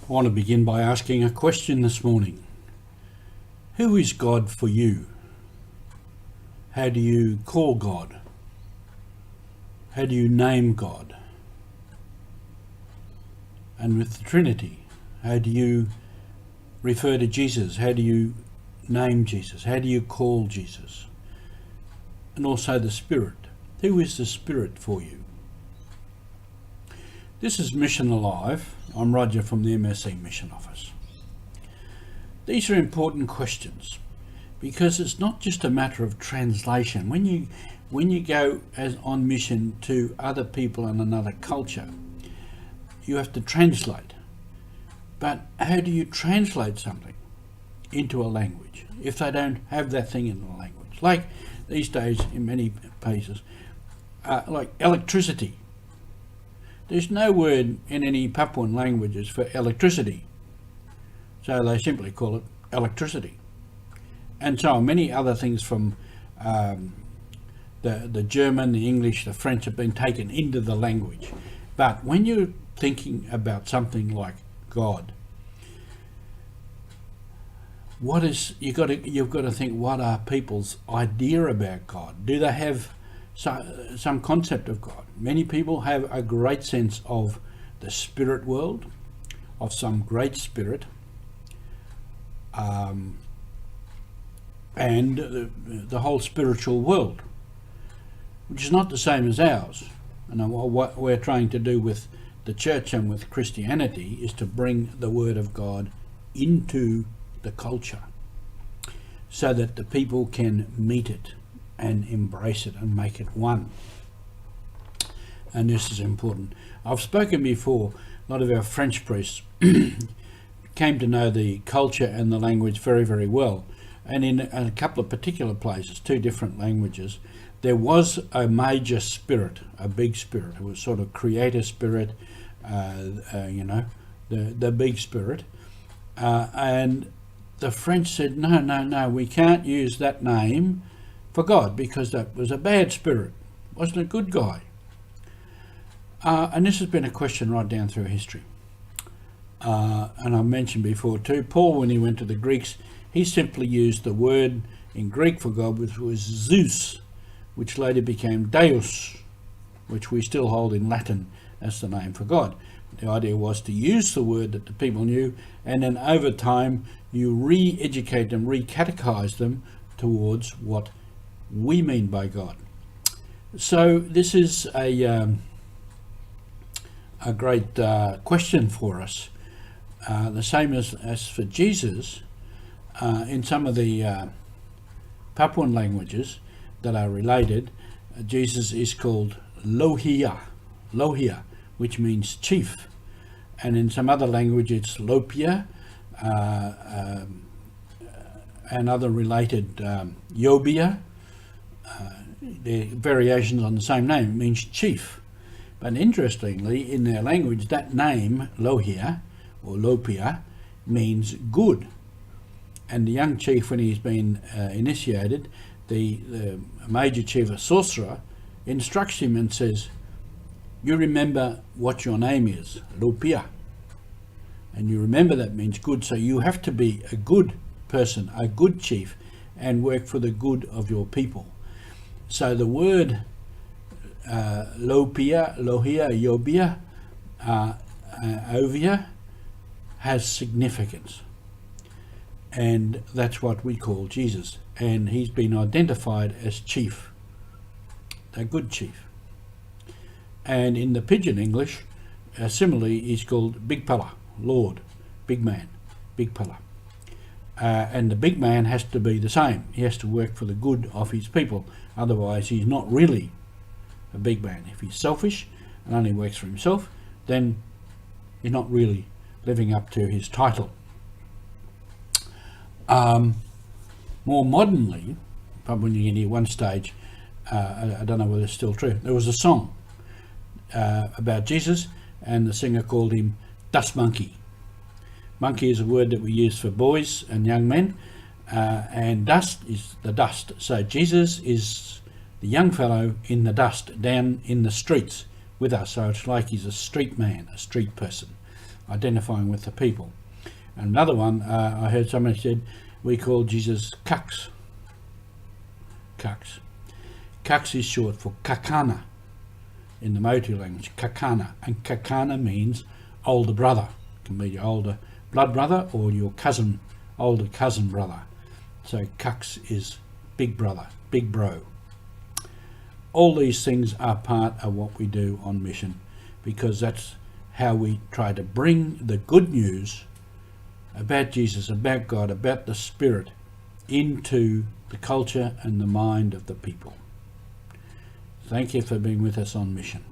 I want to begin by asking a question this morning. Who is God for you? How do you call God? How do you name God? And with the Trinity, how do you refer to Jesus? How do you name Jesus? How do you call Jesus? And also the Spirit. Who is the Spirit for you? This is Mission Alive. I'm Roger from the MSC Mission Office. These are important questions because it's not just a matter of translation. When you go as on mission to other people in another culture, you have to translate. But how do you translate something into a language if they don't have that thing in the language? Like these days in many places, like electricity. There's no word in any Papuan languages for electricity, so they simply call it electricity. And so many other things from the German, the English, the French have been taken into the language. But when you're thinking about something like God, you've got to think, what are people's idea about God? Do they have some concept of God? Many people have a great sense of the spirit world, of some great spirit, and the whole spiritual world, which is not the same as ours. And what we're trying to do with the church and with Christianity is to bring the Word of God into the culture so that the people can meet it and embrace it and make it one. And this is important. I've spoken before, a lot of our French priests came to know the culture and the language very, very well. And in a couple of particular places, 2 different languages, there was a major spirit, a big spirit. It was sort of creator spirit, the big spirit. And the French said, no, we can't use that name for God because that was a bad spirit, wasn't a good guy. And this has been a question right down through history. And I mentioned before too, Paul, when he went to the Greeks, he simply used the word in Greek for God, which was Zeus, which later became Deus, which we still hold in Latin as the name for God. The idea was to use the word that the people knew, and then over time you re-educate them, re-catechize them towards what we mean by God. So this is a great question for us. The same as for Jesus, in some of the Papuan languages that are related, Jesus is called Lohia, which means chief. And in some other language it's Lopia, and other related Yobia. They're variations on the same name. It means chief. But interestingly, in their language, that name, Lohia, or Lopia, means good. And the young chief, when he's been initiated, the major chief, a sorcerer, instructs him and says, you remember what your name is, Lopia. And you remember that means good, so you have to be a good person, a good chief, and work for the good of your people. So the word Lopia, Lohia, Yobia, Ovia, has significance. And that's what we call Jesus. And he's been identified as chief, a good chief. And in the Pidgin English, similarly, he's called Big Pala, Lord, big man, Big Pala. And the big man has to be the same. He has to work for the good of his people. Otherwise, he's not really a big man. If he's selfish and only works for himself, then he's not really living up to his title. More modernly, Papua New Guinea, one stage, I don't know whether it's still true, there was a song about Jesus, and the singer called him Dust Monkey. Monkey is a word that we use for boys and young men, and dust is the dust. So Jesus is the young fellow in the dust, down in the streets with us. So it's like he's a street man, a street person. identifying with the people. And another one, I heard somebody said, we call Jesus Kux. Kux. Kux is short for Kakana in the Motu language, Kakana. And Kakana means older brother. It can be your older blood brother or your cousin, older cousin brother. So Kux is big brother, big bro. All these things are part of what we do on mission, because that's how we try to bring the good news about Jesus, about God, about the Spirit into the culture and the mind of the people. Thank you for being with us on mission.